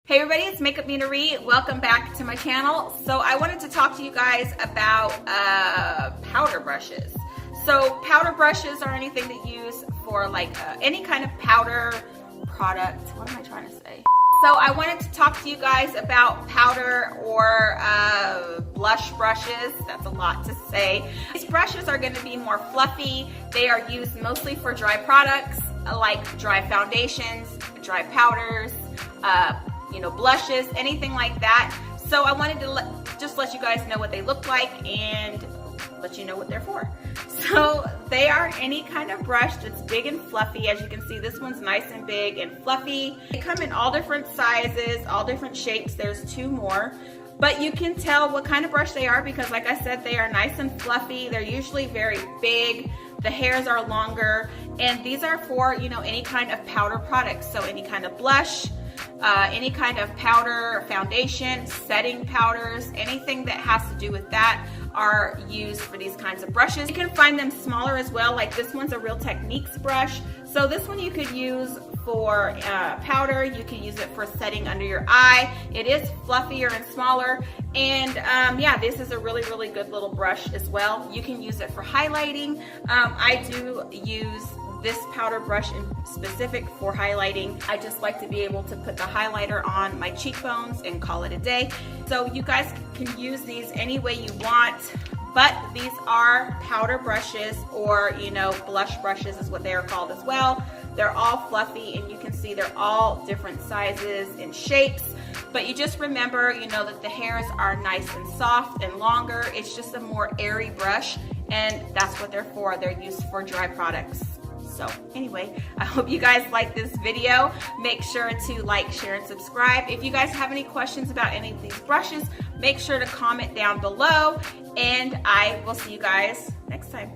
Hey everybody, it's MakeupMenaree. Welcome back to my channel. So I wanted to talk to you guys about powder brushes. So powder brushes are anything that you use for like any kind of powder product. What am I trying to say? So I wanted to talk to you guys about powder or blush brushes. That's a lot to say. These brushes are going to be more fluffy. They are used mostly for dry products like dry foundations, dry powders, blushes, anything like that. So I wanted to just let you guys know what they look like and let you know what they're for. So they are any kind of brush that's big and fluffy. As you can see, this one's nice and big and fluffy. They come in all different sizes, all different shapes. There's two more. But you can tell what kind of brush they are because, like I said, they are nice and fluffy. They're usually very big. The hairs are longer. And these are for, any kind of powder products. So any kind of blush, any kind of powder, foundation, setting powders, anything that has to do with that are used for these kinds of brushes. You can find them smaller as well, like this one's a Real Techniques brush. So this one you could use for powder, you can use it for setting under your eye. It is fluffier and smaller, and yeah, this is a really good little brush as well. You can use it for highlighting. I do use this powder brush in specific for highlighting. I just like to be able to put the highlighter on my cheekbones and call it a day. So you guys can use these any way you want, but these are powder brushes, or blush brushes is what they are called as well. They're all fluffy, and you can see they're all different sizes and shapes. But you just remember, that the hairs are nice and soft and longer. It's just a more airy brush, and that's what they're for. They're used for dry products. So anyway, I hope you guys like this video. Make sure to like, share, and subscribe. If you guys have any questions about any of these brushes, make sure to comment down below, and I will see you guys next time.